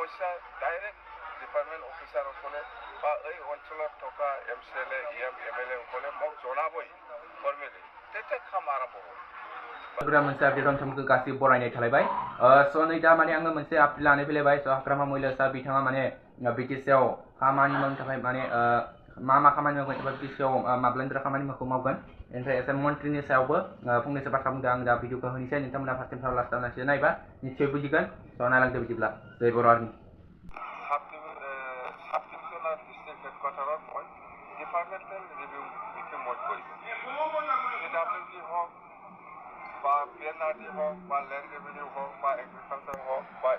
সমস্যা direct department অফিচাৰসকলে বা এই অঞ্চলত থকা MCLA MLA সকলে মোক জনাবই ফৰ্মেলি তেতিয়া কাম আৰম্ভ হ'ব मोनसे आपडेट नोंथांमोनखौ गासिबो बरायनाय थालायबाय स' नै दा माने आङो मोनसे आपडेट लानानै फैलायबाय स' हाग्रामा महिला सार बिथाङा माने बिटिसिआव खामानि मावनो थाखाय माने मा खामानि मावगोन एबा बिटिसिआव माब्लानिफ्राय खामानिखौ मावगोन ओमफ्राय एसे मन्थ्रिनि सायावबो फंनैसो बाथ्रा बुंदों आं दा भिडिअखौ होनोसै नोंथांमोना फार्स्ट टाइम लास्ट टाइम नायबा निस्सय बुजिगोन स' नायलांदो बिदिब्ला जय बर' आर्मि साबडिभिजनाल डिस्ट्रिक्ट हेडकोৱাৰ্টাৰত মই ডিপাৰ্টমেণ্টেল ৰিভিউ মিটিং মই কৰিম PWD হওক বা PNRD হওক বা লেণ্ড ৰেভিনিউ হওক বা এগ্ৰিকালচাৰ হওক বা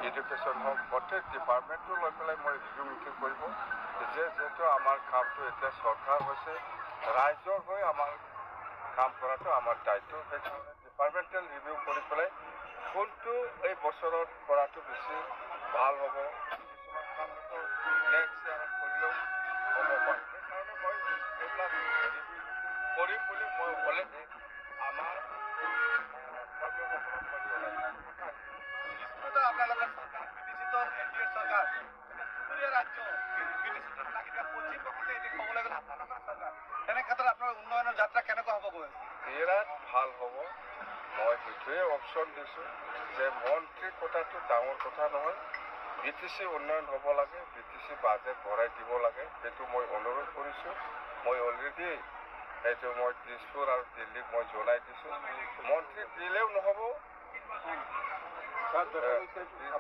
এডুকেশ্যন হওক গোটেই ডিপাৰ্টমেণ্টটো লৈ পেলাই মই ৰিভিউ মিটিং কৰিব যিহেতু আমাৰ কামটো এতিয়া চৰকাৰ হৈছে ৰাইজৰ হৈ আমাৰ কাম কৰাটো আমাৰ দায়িত্ব সেইকাৰণে ডিপাৰ্টমেণ্টেল ৰিভিউ কৰি পেলাই কোনটো এই বছৰত কৰাটো বেছি ভাল হ'ব কিছুমান কামটো নেক্সট ইয়াৰত কৰিলেও হ'ব পাৰে সেইকাৰণে মই এইবিলাক ৰিভিউ কৰিম বুলি মই অলৰেডি আমাৰ কৰ্মীসকলক মই জনাইছোঁ আপোনালোকৰ চৰকাৰ বিটিচিত NDA চৰকাৰ চুবুৰীয়া ৰাজ্য বিটিচিত লাগি থকা পশ্চিম বংগতে এটি ক'বলৈ গ'লে আপোনালোকৰ চৰকাৰ তেনে ক্ষেত্ৰত আপোনাৰ উন্নয়নৰ যাত্ৰা কেনেকুৱা হ'ব গৈ বিৰাট ভাল হ'ব মই সেইটোৱে অপশ্যন দিছোঁ যে মন্ত্ৰী কথাটো ডাঙৰ কথা নহয় বিটিচি উন্নয়ন হ'ব লাগে বিটিচি বাজেট ভৰাই দিব লাগে সেইটো মই অনুৰোধ কৰিছোঁ মই অলৰেডি সেইটো মই দিছপুৰ আৰু দিল্লীক মই জনাই দিছোঁ মন্ত্ৰী দিলেও নহ'ব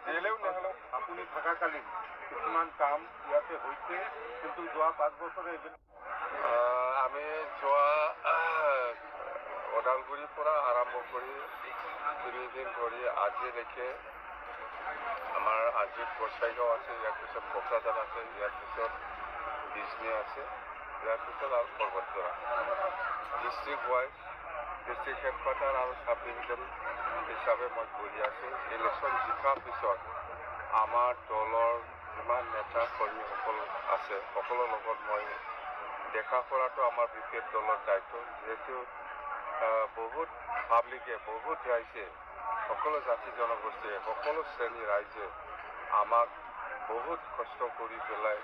দিলেও নহ'লেও আপুনি থকাকালীন কিছুমান কাম ইয়াতে হৈছে কিন্তু যোৱা 5 বছৰে আমি যোৱা ওদালগুৰিৰ পৰা আৰম্ভ কৰি 3 দিন ধৰি আজিলৈকে আমাৰ আজি গোসাইগাঁও আছে ইয়াৰ পিছত কোকৰাঝাৰ আছে ইয়াৰ পিছত বিজনী আছে ইয়াৰ পিছত আৰু পৰ্বতজৰা ডিষ্ট্ৰিক্ট ৱাইজ ডিষ্ট্ৰিক্ট হেডকোৱাৰ্টাৰ আৰু চাব ডিভিজন হিচাপে মই বহি আছোঁ ইলেকশ্যন জিকাৰ পিছত আমাৰ দলৰ যিমান নেতা কৰ্মীসকল আছে সকলোৰ লগত মই দেখা কৰাটো আমাৰ বিশেষ দলৰ দায়িত্ব যিহেতু বহুত পাব্লিকে বহুত ৰাইজে সকলো জাতি জনগোষ্ঠীয়ে সকলো শ্ৰেণীৰ ৰাইজে আমাক বহুত কষ্ট কৰি পেলাই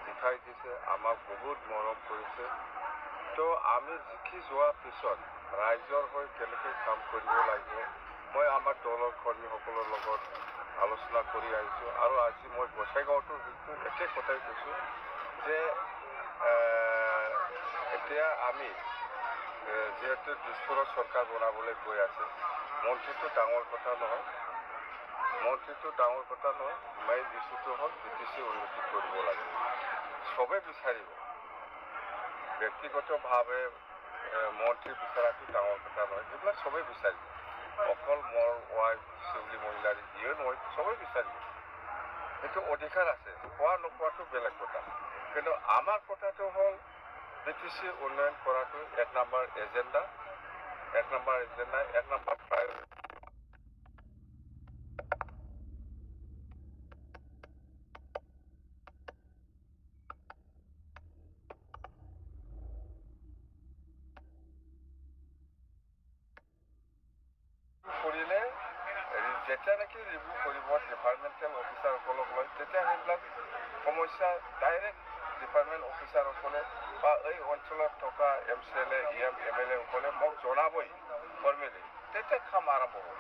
জিকাই দিছে আমাক বহুত মৰম কৰিছে তো আমি জিকি যোৱাৰ পিছত ৰাইজৰ হৈ কেনেকৈ কাম কৰিব লাগিব মই আমাৰ দলৰ কৰ্মীসকলৰ লগত আলোচনা কৰি আহিছোঁ আৰু আজি মই গোসাইগাঁৱতো সেইটো একে কথাই কৈছোঁ যে এতিয়া আমি যিহেতু দিছপুৰত চৰকাৰ বনাবলৈ গৈ আছে মন্ত্ৰীটো ডাঙৰ কথা নহয় মেইন ইছ্যুটো হ'ল বিটিচি উন্নতি কৰিব লাগে চবেই বিচাৰিব ব্যক্তিগতভাৱে মন্ত্ৰী বিচৰাটো ডাঙৰ কথা নহয় সেইবিলাক চবেই বিচাৰিব অকল মোৰ ৱাইফ চুবুৰী মহিলাৰ যিয়ে নহয় চবেই বিচাৰিব সেইটো অধিকাৰ আছে কোৱা নোকোৱাটো বেলেগ কথা কিন্তু আমাৰ কথাটো হ'ল বিটিচি উন্নয়ন কৰাটো 1 নম্বৰ এজেণ্ডা 1 নম্বৰ প্ৰায়ৰিটি কৰিলে যেতিয়া নেকি ৰিভিউ কৰিব ডিপাৰ্টমেণ্টেল অফিচাৰসকলক লৈ তেতিয়া সেইবিলাক সমস্যা ডাইৰেক্ট ডিপাৰ্টমেণ্ট অফিচাৰসকলে বা এই অঞ্চলত থকা MCLA MLA সকলে মোক জনাবই ফৰ্মেলি তেতিয়া কাম আৰম্ভ হ'ব